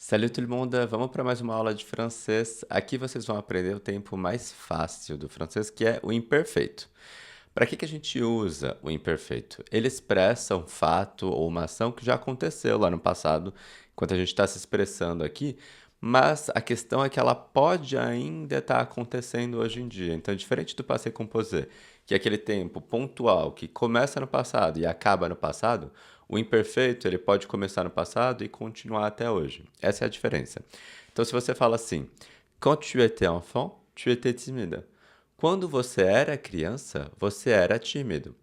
Salut tout le monde, vamos para mais uma aula de francês. Aqui vocês vão aprender o tempo mais fácil do francês, que é o imperfeito. Para que a gente usa o imperfeito? Ele expressa um fato ou uma ação que já aconteceu lá no passado, enquanto a gente está se expressando aqui, mas a questão é que ela pode ainda estar acontecendo hoje em dia. Então, diferente do passé composé, que é aquele tempo pontual que começa no passado e acaba no passado, o imperfeito ele pode começar no passado e continuar até hoje. Essa é a diferença. Então, se você fala assim, quand tu étais enfant, tu étais timide. Quando você era criança, você era tímido.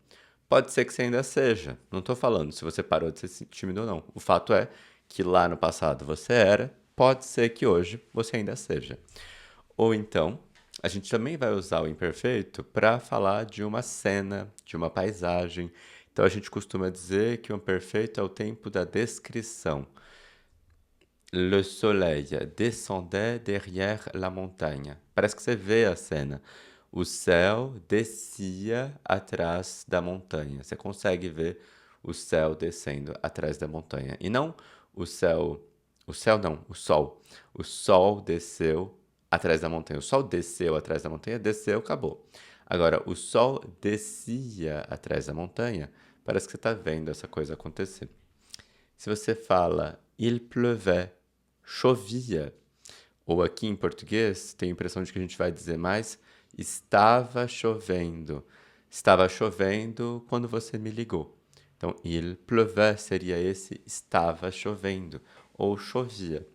Pode ser que você ainda seja. Não estou falando se você parou de ser tímido ou não. O fato é que lá no passado você era, pode ser que hoje você ainda seja. Ou então, a gente também vai usar o imperfeito para falar de uma cena, de uma paisagem. Então a gente costuma dizer que o imperfeito é o tempo da descrição. Le soleil descendait derrière la montagne. Parece que você vê a cena. O céu descia atrás da montanha. Você consegue ver o céu descendo atrás da montanha. E não o céu não, o sol. O sol desceu atrás da montanha. O sol desceu atrás da montanha, desceu, acabou. Agora, o sol descia atrás da montanha, parece que você está vendo essa coisa acontecer. Se você fala il pleuvait, chovia, ou aqui em português, tenho a impressão de que a gente vai dizer mais estava chovendo. Estava chovendo quando você me ligou. Então, il pleuvait seria esse estava chovendo, ou chovia.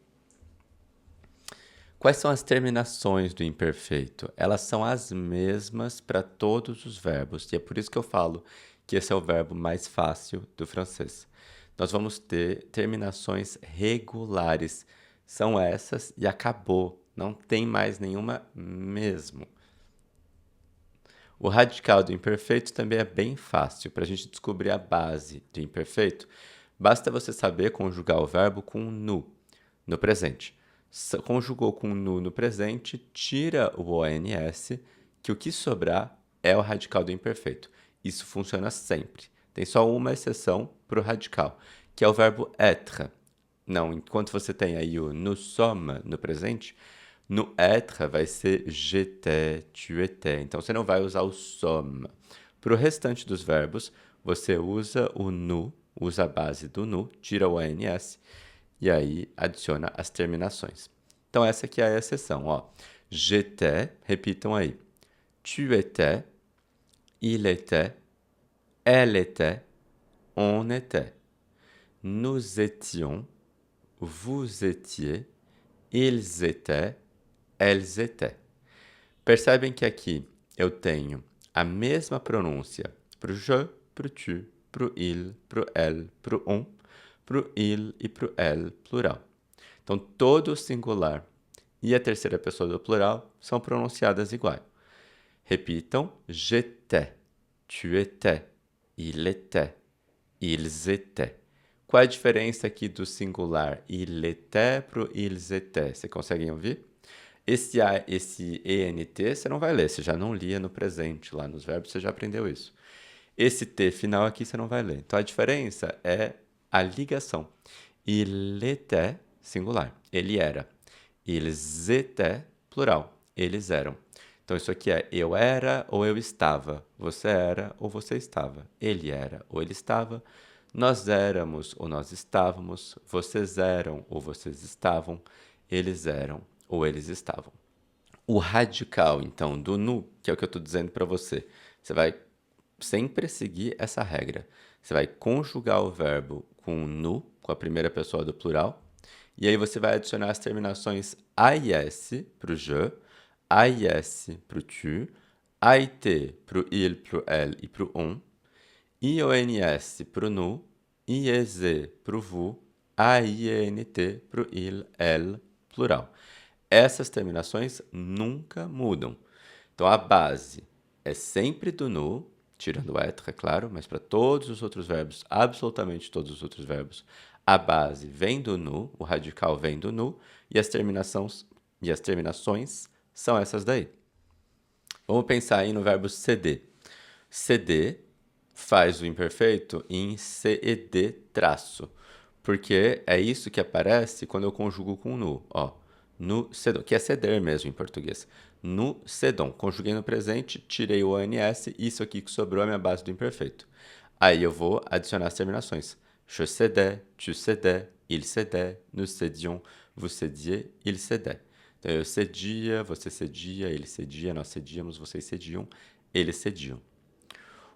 Quais são as terminações do imperfeito? Elas são as mesmas para todos os verbos, e é por isso que eu falo que esse é o verbo mais fácil do francês. Nós vamos ter terminações regulares. São essas e acabou. Não tem mais nenhuma mesmo. O radical do imperfeito também é bem fácil. Para a gente descobrir a base do imperfeito, basta você saber conjugar o verbo com no presente. Conjugou com no presente, tira o ONS, que o que sobrar é o radical do imperfeito. Isso funciona sempre. Tem só uma exceção para o radical, que é o verbo être. Não, enquanto você tem aí o nous sommes no presente, no être vai ser j'étais, tu étais. Então você não vai usar o somme. Para o restante dos verbos, você usa o nu, usa a base do nu, tira o ONS e aí adiciona as terminações. Então essa aqui é a exceção, ó. J'étais, repitam aí. Tu étais, il était, elle était, on était. Nous étions, vous étiez, ils étaient, elles étaient. Percebem que aqui eu tenho a mesma pronúncia para o je, para o tu, para o il, para o elle, para o on, para o il e para o elle, plural. Então, todo o singular e a terceira pessoa do plural são pronunciadas igual. Repitam: j'étais, tu étais, il était, ils étaient. Qual é a diferença aqui do singular il était para o ils étaient? Vocês conseguem ouvir? Esse ENT você não vai ler, você já não lia no presente, lá nos verbos você já aprendeu isso. Esse T final aqui você não vai ler. Então a diferença é a ligação. Il était, singular, ele era. Ils étaient, plural, eles eram. Então isso aqui é eu era ou eu estava, você era ou você estava, ele era ou ele estava, nós éramos ou nós estávamos, vocês eram ou vocês estavam, eles eram ou eles estavam. O radical, então, do nu, que é o que eu estou dizendo para você, você vai sempre seguir essa regra. Você vai conjugar o verbo com nu, com a primeira pessoa do plural, e aí você vai adicionar as terminações AIS para o je, AIS para o tu, AIT para o il, para o elle e para o on, IONS para o nu, IEZ para o vous, AIENT para o il, elle, plural. Essas terminações nunca mudam. Então a base é sempre do nu, tirando o être, é claro, mas para todos os outros verbos, absolutamente todos os outros verbos, a base vem do nu, o radical vem do nu, e as terminações são essas daí. Vamos pensar aí no verbo ceder. Ceder faz o imperfeito em CED traço. Porque é isso que aparece quando eu conjugo com nu, ó. Nous cédons, que é ceder mesmo em português. Nous cédons. Conjuguei no presente, tirei o ONS, isso aqui que sobrou é a minha base do imperfeito. Aí eu vou adicionar as terminações. Je cédais, tu cédais, il cédait, nous cédions, vous cédiez, il cédait. Então eu cedia, você cedia, ele cedia, nós cedíamos, vocês cediam, eles cediam.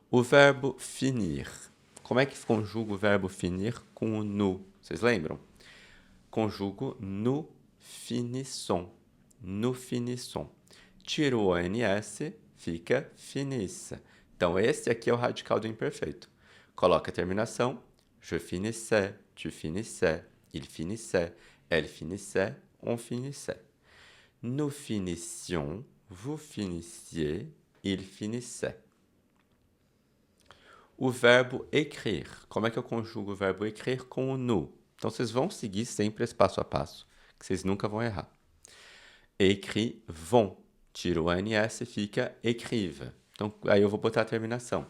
O verbo finir. Como é que conjuga o verbo finir com o nous? Vocês lembram? Conjugo nous finissons. Nous finissons. Tiro o ONS, fica finisse. Então, esse aqui é o radical do imperfeito. Coloca a terminação. Je finissais, tu finissais, il finissait, elle finissait, on finissait. Nous finissions, vous finissiez, il finissait. O verbo écrire. Como é que eu conjugo o verbo écrire com o nous? Então, vocês vão seguir sempre esse passo a passo, que vocês nunca vão errar. Écrivons. Tiro o ONS, fica écrive. Então, aí eu vou botar a terminação.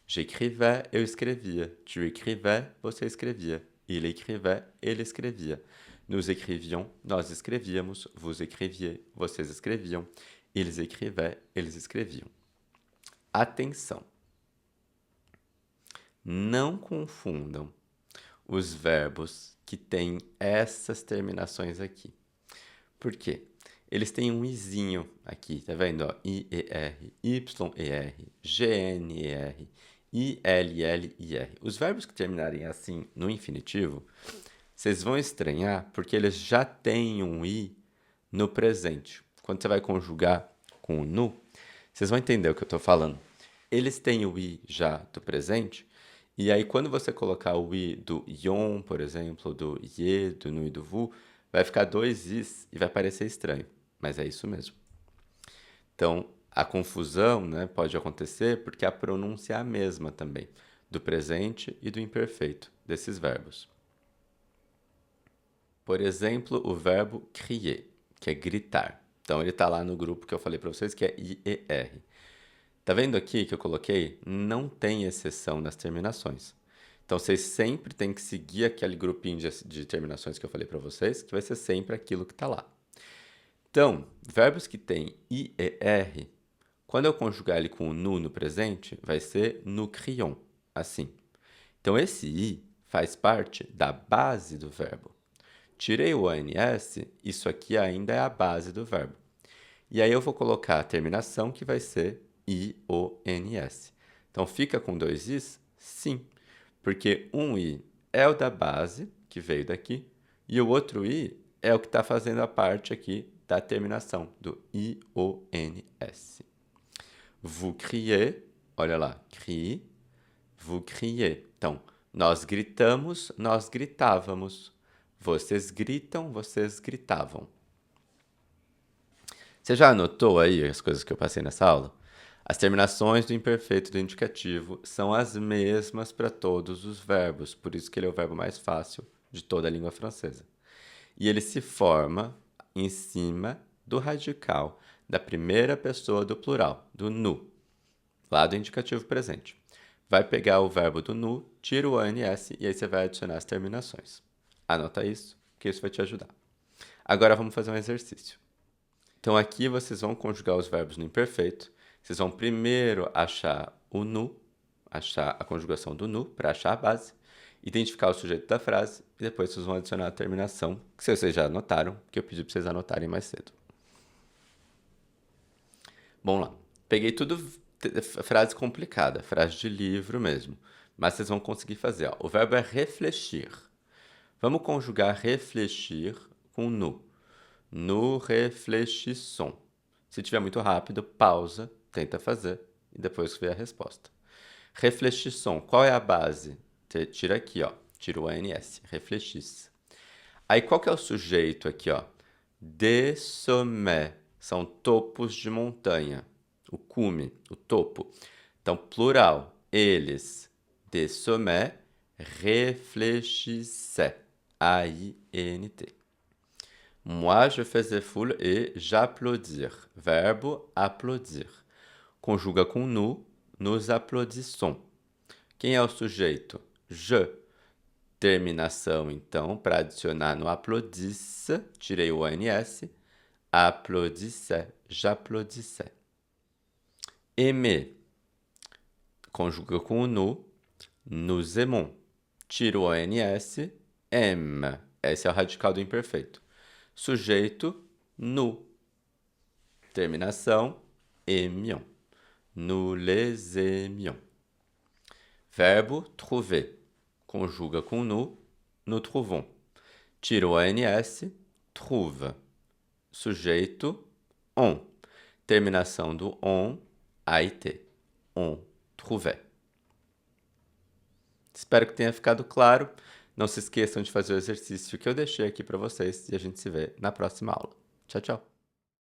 J'écrivais, eu escrevia. Tu écrivais, você escrevia. Il écrivait, ele escrevia. Nous écrivions, nós escrevíamos. Vous écriviez, vocês escreviam. Ils écrivaient, eles escreviam. Atenção! Não confundam os verbos que têm essas terminações aqui. Por quê? Eles têm um izinho aqui, tá vendo? Ó, I-E-R, Y-E-R, G-N-E-R, I-L-L-I-R. Os verbos que terminarem assim no infinitivo, vocês vão estranhar porque eles já têm um I no presente. Quando você vai conjugar com o nu, vocês vão entender o que eu estou falando. Eles têm o I já do presente, e aí quando você colocar o I do ion, por exemplo, do ye, do nu e do vu, vai ficar dois Is e vai parecer estranho, mas é isso mesmo. Então, a confusão, né, pode acontecer porque a pronúncia é a mesma também, do presente e do imperfeito desses verbos. Por exemplo, o verbo crier, que é gritar. Então, ele está lá no grupo que eu falei para vocês, que é IER. Tá vendo aqui que eu coloquei? Não tem exceção nas terminações. Então, vocês sempre têm que seguir aquele grupinho de terminações que eu falei para vocês, que vai ser sempre aquilo que está lá. Então, verbos que têm IER, quando eu conjugar ele com o nu no presente, vai ser nous crions, assim. Então, esse I faz parte da base do verbo. Tirei o ONS, isso aqui ainda é a base do verbo. E aí eu vou colocar a terminação que vai ser IONS. Então, fica com dois Is? Sim, porque um I é o da base, que veio daqui, e o outro I é o que está fazendo a parte aqui da terminação, do IONS. Vous criez, olha lá, crie, vous criez. Então, nós gritamos, nós gritávamos. Vocês gritam, vocês gritavam. Você já anotou aí as coisas que eu passei nessa aula? As terminações do imperfeito e do indicativo são as mesmas para todos os verbos, por isso que ele é o verbo mais fácil de toda a língua francesa. E ele se forma em cima do radical da primeira pessoa do plural, do nous, lá do indicativo presente. Vai pegar o verbo do nous, tira o ONS e aí você vai adicionar as terminações. Anota isso, que isso vai te ajudar. Agora vamos fazer um exercício. Então aqui vocês vão conjugar os verbos no imperfeito. Vocês vão primeiro achar o nu, achar a conjugação do nu para achar a base, identificar o sujeito da frase e depois vocês vão adicionar a terminação, que vocês já anotaram, que eu pedi para vocês anotarem mais cedo. Bom lá, peguei tudo frase complicada, frase de livro mesmo, mas vocês vão conseguir fazer. Ó. O verbo é refletir. Vamos conjugar refletir com nu. Nous réfléchissons. Se tiver muito rápido, pausa, tenta fazer e depois vê a resposta. Réfléchissons, qual é a base? Tira aqui, ó. Tira o ANS, réfléchisse. Aí qual que é o sujeito aqui, ó? Des sommets, são topos de montanha. O cume, o topo. Então, plural, eles, des sommets, réfléchissaient. A-I-N-T. Moi, je faisais foule et j'applaudir. Verbo applaudir. Conjuga com nous, nous applaudissons. Quem é o sujeito? Je. Terminação, então, para adicionar no applaudisse, tirei o ONS, applaudissait, j'applaudissais. Aimer, conjuga com o nous aimons. Tiro o ONS, aime. Esse é o radical do imperfeito. Sujeito, nous. Terminação, aimions. Nous les aimions. Verbo, trouver. Conjuga com nous trouvons. Tiro o ONS, trouve. Sujeito, on. Terminação do on, AIT. On trouvait. Espero que tenha ficado claro. Não se esqueçam de fazer o exercício que eu deixei aqui para vocês e a gente se vê na próxima aula. Tchau, tchau!